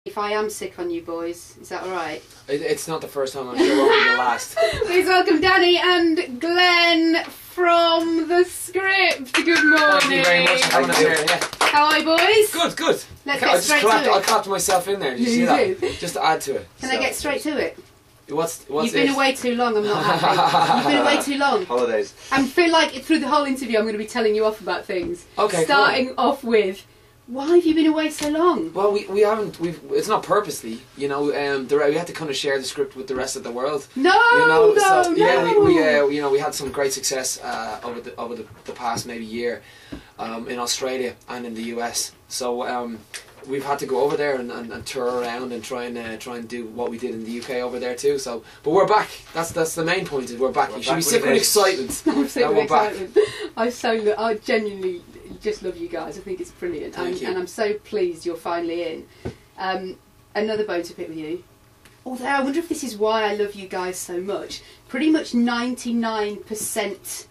If I am sick on you boys, is that alright? It's not the first time, I'm sure it won't be the last. Please welcome Danny and Glenn from The Script. Good morning. Thank you very much for having us here. Yeah. How are you boys? Good, good. Let's get straight to it. I clapped myself in there, did you see that? Just to add to it. Can I get straight to it? What's You've been away too long, I'm not happy. You've been away too long. Holidays. I feel like through the whole interview I'm going to be telling you off about things. Okay, starting off with, why have you been away so long? Well, we haven't. It's not purposely, you know. We had to kind of share the script with the rest of the world. No, you know, no, so, no. Yeah, we had some great success over the past maybe year in Australia and in the US. So we've had to go over there and tour around and try and do what we did in the UK over there too. So, but we're back. That's the main point. Is we're back. You should be sick with excitement. I'm sick with excitement. Back. I genuinely just love you guys. I think it's brilliant. Thank you. And I'm so pleased you're finally in. Another bone to pick with you. Although I wonder if this is why I love you guys so much. Pretty much 99%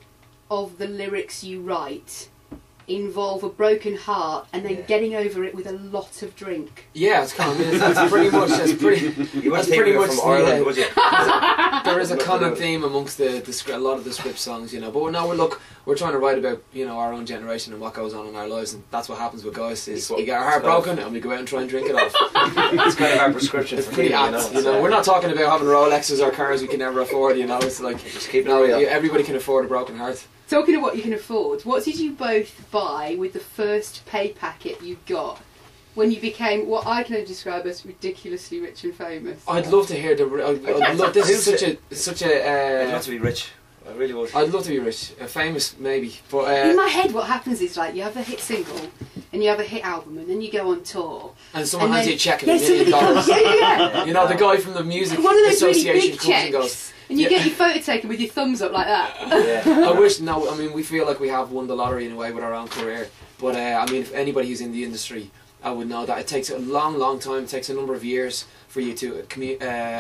of the lyrics you write involve a broken heart and then getting over it with a lot of drink. Yeah, it's kind of, that's pretty much from Ireland, would you? There is a common theme amongst a lot of the script songs, you know. But we're trying to write about, you know, our own generation and what goes on in our lives, and that's what happens with guys. Is we get our heart broken and we go out and try and drink it off. It's kind of our prescription. It's pretty apt, you know. We're not talking about having Rolexes or cars we can never afford, you know. It's like just keep it real. Everybody can afford a broken heart. Talking of what you can afford, what did you both buy with the first pay packet you got when you became what I can only describe as ridiculously rich and famous? I'd love to hear this is such a. I'd love to be rich. I really would. I'd love to be rich, famous maybe, but in my head, what happens is like you have a hit single and you have a hit album, and then you go on tour, and someone hands you a check yeah, $1 million. Yeah. You know, the guy from the music one of those association really big comes checks, and goes. and you get your photo taken with your thumbs up like that. Yeah. I wish. No, I mean, we feel like we have won the lottery in a way with our own career. But I mean, if anybody who's in the industry, I would know that it takes a long time. It takes a number of years for you to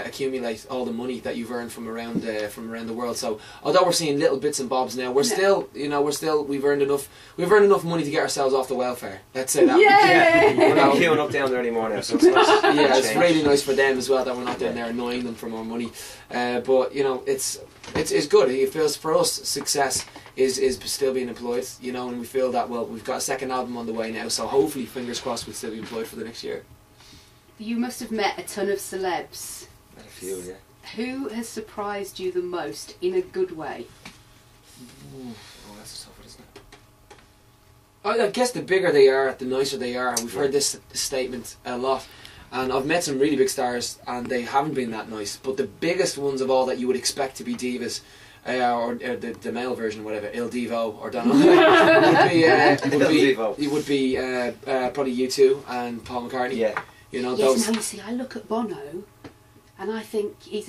accumulate all the money that you've earned from around the world. So although we're seeing little bits and bobs now, we've earned enough money to get ourselves off the welfare. Let's say that. Yeah. We're not queuing up down there anymore now, so it's nice. Yeah, it's really nice for them as well that we're not down there annoying them for more money. But you know, it's good. It feels for us success is still being employed, you know, and we feel that, well, we've got a second album on the way now, so hopefully, fingers crossed, we'll still be employed for the next year. You must have met a ton of celebs. A few, yeah. Who has surprised you the most in a good way? Oh, that's a tough one, isn't it? I guess the bigger they are, the nicer they are. We've heard this statement a lot. And I've met some really big stars, and they haven't been that nice. But the biggest ones of all that you would expect to be divas, or the male version, whatever, Il Divo or Donald, would be probably U2 and Paul McCartney. Yeah. You know, yes, now you see, I look at Bono, and I think he's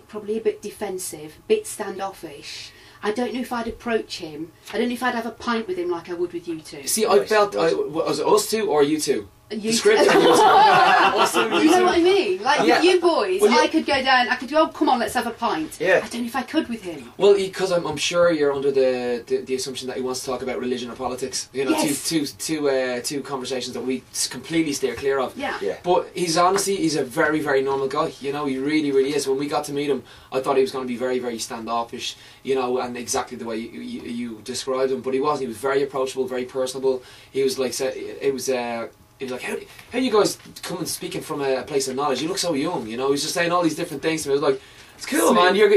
probably a bit defensive, a bit standoffish. I don't know if I'd approach him. I don't know if I'd have a pint with him like I would with you two. See, I felt, was it us two or you two? You the script. You know what I mean? Like with you boys, well, I could go down. I could go, oh, come on, let's have a pint. Yeah. I don't know if I could with him. Well, because I'm sure you're under the assumption that he wants to talk about religion or politics. You know, yes. two conversations that we completely steer clear of. Yeah. But he's a very, very normal guy. You know, he really, really is. When we got to meet him, I thought he was going to be very, very standoffish. You know, and exactly the way you described him. But he wasn't. He was very approachable, very personable. He was like, he was like, how do you guys come and speaking from a place of knowledge? You look so young, you know. He was just saying all these different things to me. I was like, it's cool, man. Your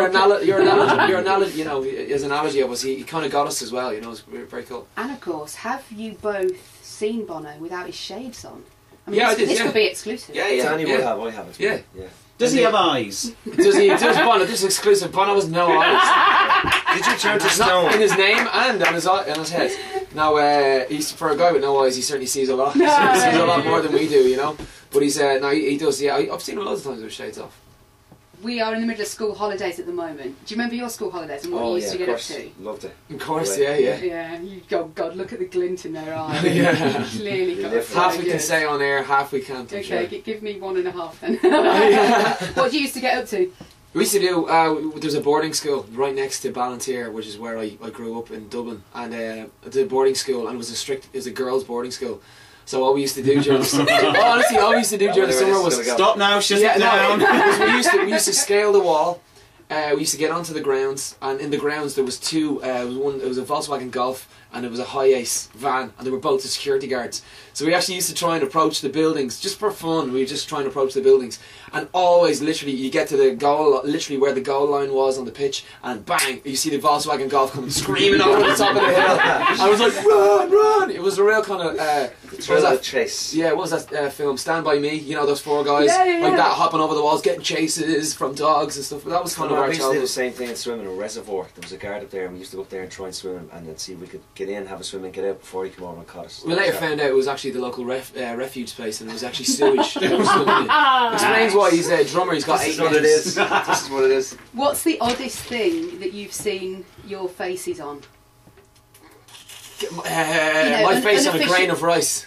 analogy, you know, his analogy of us, he kind of got us as well, you know. It was very cool. And of course, have you both seen Bono without his shades on? I mean, yeah, this could be exclusive. Yeah. Danny will have. I haven't. Yeah. Does he have eyes? Does Bono? This is exclusive. Bono has no eyes. Did you turn to stone? In his name and on his head. Now, he's, for a guy with no eyes, he certainly sees a lot. He sees a lot more than we do, you know. But he does. Yeah, I've seen him loads of times with shades off. We are in the middle of school holidays at the moment. Do you remember your school holidays and what you used to get up to? Loved it. Of course, yeah. Yeah, God, look at the glint in their eye. Yeah. Clearly got half we can say on air, half we can't. Okay, sure. give me 1.5 then. What do you used to get up to? We used to do, there's a boarding school right next to Ballantyre, which is where I grew up in Dublin, and the boarding school, and it was a girls' boarding school, So what we used to do during the summer, honestly, all we used to do during the summer was Stop now, shut it no, down. we used to scale the wall. We used to get onto the grounds, and in the grounds there was two. It was a Volkswagen Golf, and it was a Hi-Ace van, and they were both the security guards. So we actually used to try and approach the buildings just for fun. We were just trying to approach the buildings, and always, literally, you get to the goal, literally where the goal line was on the pitch, and bang, you see the Volkswagen Golf coming screaming over the top of the hill. I was like, run, run! It was a real kind of The thrill of the chase. yeah, what was that film? Stand By Me. You know those four guys Yeah. like that, hopping over the walls, getting chases from dogs and stuff. That was kind of our We used to do the childhood. same thing in swimming in a reservoir. There was a guard up there, and we used to go up there and try and swim, and then see if we could get in, have a swim, and get out before he came over and caught us. We later found out it was actually the local refuge place, and it was actually sewage. That was swimming in. Explains why he's a drummer. He's got This 8 is what it names. is. This is what it is. What's the oddest thing that you've seen your faces on? My face on a grain of rice.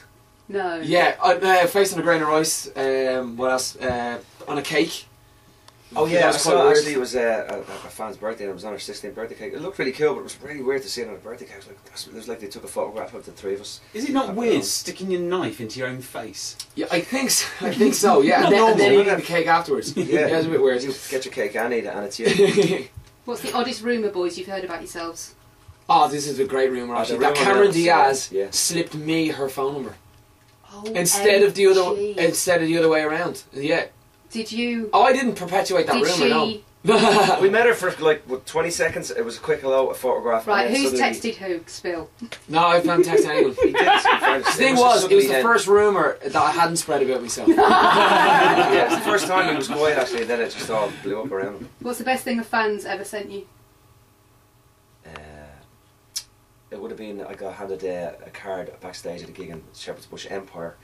No. Yeah, face on a grain of rice. What else? On a cake. Oh That yeah, I was quite saw weird. actually it was a fan's birthday, and it was on her 16th birthday cake. It looked really cool, but it was really weird to see it on a birthday cake. It was like they took a photograph of the three of us. Is it not weird sticking your knife into your own face? Yeah, I think so. I think so. Yeah, and then normal. eating the cake afterwards. Yeah, it's a bit weird. You get your cake and eat it, and it's you. What's the oddest rumour, boys, you've heard about yourselves? Oh, this is a great rumour Oh, actually. the That rumour Cameron now, Diaz yeah. slipped me her phone number Oh, instead of the OMG. other way around. Yeah. Did you? Oh, I didn't perpetuate that Did rumour. she? No. We met her for like 20 seconds. It was a quick hello, a photograph. Right, and then who's suddenly- texted who? Spill. No, I haven't texted anyone. He did. The The thing was, it was the first rumour that I hadn't spread about myself. Yeah, it's the first time he was quiet actually. Then it just all blew up around him. What's the best thing a fan's ever sent you? It would have been I got handed a card backstage at a gig in Shepherd's Bush Empire,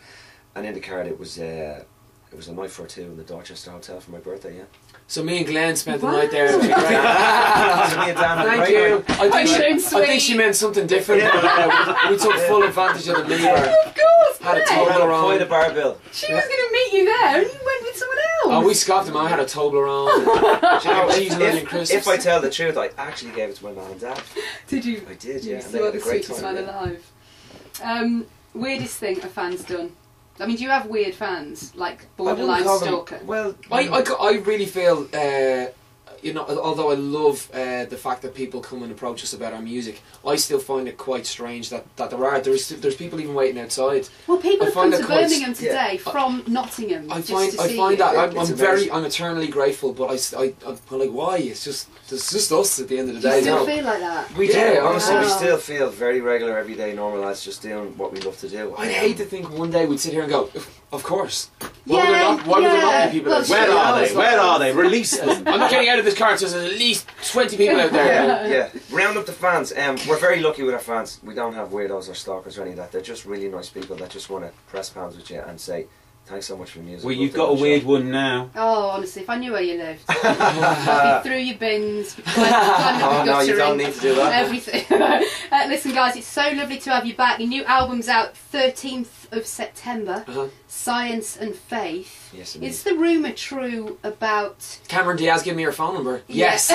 and in the card it was a night for two in the Dorchester Hotel for my birthday. Yeah. So me and Glenn spent the What? night there. So me and Dan had a Thank great you. night. Oh, I think she meant something different. But, we took full advantage of the lever. Of course, Had a Glenn. total- Around a point of bar bill. She was going to meet you there, and you went with someone else. Oh, we scoffed him. I had a Toblerone. Do you know, Cheese and onion crisps. if I tell the truth, I actually gave it to my mum and dad. Did you? I did, You yeah. And they still had the a great sweetest time. man Yeah. alive. Weirdest thing a fan's done? I mean, do you have weird fans? Like I wouldn't borderline call them- stalker? Well, I really feel, you know, although I love the fact that people come and approach us about our music, I still find it quite strange that there's people even waiting outside. Well, people I have come find to it quite- Birmingham today yeah. from Nottingham I just find to see that you. I'm It's amazing. I'm eternally grateful, but I'm like, why? It's just us at the end of the Do you day. still no. feel like that? we Yeah, do. Honestly, we wow. still feel very regular, everyday, normal lads, just doing what we love to do. I'd hate to think one day we'd sit here and go, of course. Yeah, Why would there not be people well, out Where there? are It's they? like- Where are they? Release them. I'm not getting out of this car, so there's at least 20 people out there. Yeah. Round up the fans. We're very lucky with our fans. We don't have weirdos or stalkers or any of that. They're just really nice people that just want to press pals with you and say, thanks so much for the music. Well, Love you've the got a live weird show." one now. Oh, honestly, if I knew where you lived, I'd be through your bins, climbing up Oh the no, you guttering, don't need to do that. everything. Listen, guys, it's so lovely to have you back. Your new album's out 13th of September, Uh-huh. Science and Faith. Yes, Is the rumour true about... Cameron Diaz, give me your phone number. Yeah. Yes.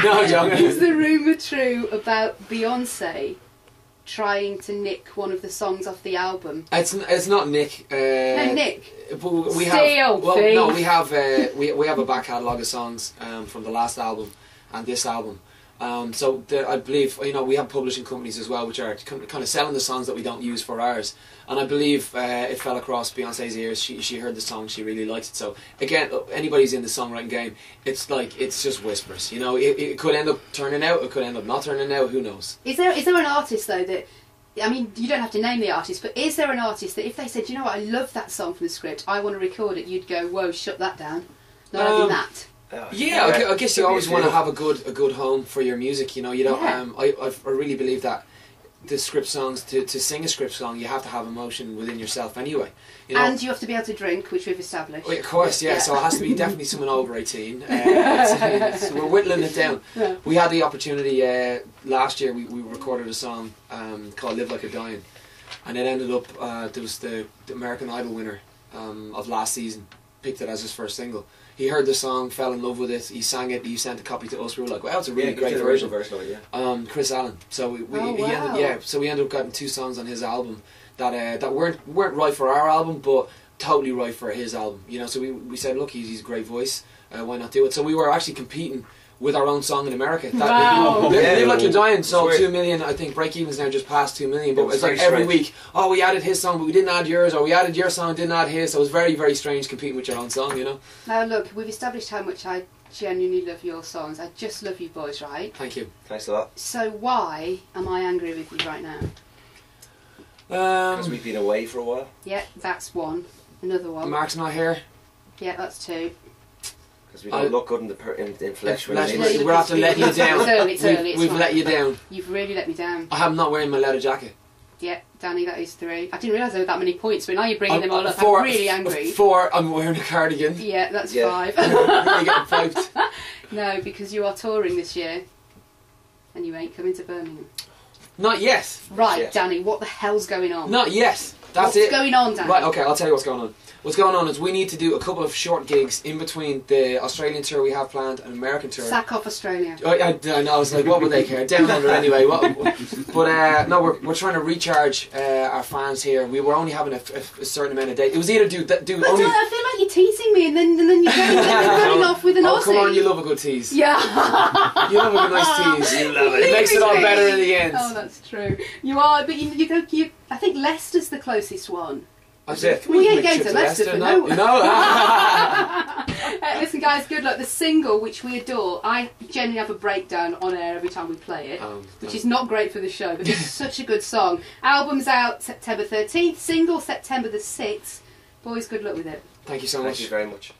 No, Is joking. the rumour true about Beyonce trying to nick one of the songs off the album? It's not Nick. No, Nick. But we Steal, have well, thief. no, we have we have a back catalogue of songs from the last album and this album. So I believe we have publishing companies as well, which are kind of selling the songs that we don't use for ours. And I believe it fell across Beyonce's ears. She heard the song, she really liked it. So again, anybody's in the songwriting game. It's just whispers. It could end up turning out. It could end up not turning out. Who knows? Is there an artist though that, I mean, you don't have to name the artist, but is there an artist that if they said, you know what, I love that song from the script, I want to record it, you'd go, whoa, shut that down. Not having that. Yeah, I guess you always want to have a good home for your music. You don't. Yeah. I really believe that the script songs to sing a script song, you have to have emotion within yourself anyway. And you have to be able to drink, which we've established. Well, of course, yeah. So it has to be definitely someone over 18. We're whittling it down. Yeah. We had the opportunity last year. We recorded a song called "Live Like a Dying," and it ended up there was the American Idol winner of last season picked it as his first single. He heard the song, fell in love with it. He sang it. He sent a copy to us. We were like, "Wow, it's a really great version." of it, yeah. Chris Allen. So we Oh, he wow. ended, so we ended up getting 2 songs on his album that weren't right for our album, but totally right for his album. You know, so we said, look, he's a great voice. Why not do it? So we were actually competing with our own song in America. Wow. Live Like You're Dying sold Sweet. 2 million. I think Break Even's now just past 2 million. But It was it's like very every strange. week, oh, we added his song, but we didn't add yours, or we added your song, didn't add his. So it was very, very strange competing with your own song, you know. Now look, we've established how much I genuinely love your songs. I just love you boys, right? Thank you. Thanks a lot. So why am I angry with you right now? Because we've been away for a while. Yeah, that's one. Another one. Mark's not here. Yeah, that's two. Because we don't look good in the flesh. when Let's- we No, leave. you we're after look- letting you down. It's early, it's We've- early, it's we've fine. let you down. You've really let me down. I am not wearing my leather jacket. Yeah, Danny, that is three. I didn't realise there were that many points, but now you're bringing them all up. Four- I'm really angry. 4, I'm wearing a cardigan. Yeah, that's Yeah. five. Really getting piped. No, because you are touring this year. And you ain't coming to Birmingham. Not yet. Right, Yeah. Danny, what the hell's going on? Not yet. That's What's it. going on, Danny? Right, okay, I'll tell you what's going on. What's going on is we need to do a couple of short gigs in between the Australian tour we have planned and American tour. Sack off Australia. I know, I was like, what would they care? Down under anyway. But no, we're trying to recharge our fans here. We were only having a certain amount of dates. It was either do But only. I feel like you're teasing me and then you're running off with an Oh, Aussie. come on, you love a good tease. Yeah. You love a good nice tease. You love it. It makes it all better in the end. Oh, that's true. You are, but you I think Leicester's the closest one. That's it. We ain't make going trips to Leicester for no. no- No. Listen, guys, good luck. The single, which we adore, I generally have a breakdown on air every time we play it, which is not great for the show, but it's such a good song. Album's out September 13th, single September the 6th. Boys, good luck with it. Thank you so Thank much. you very much.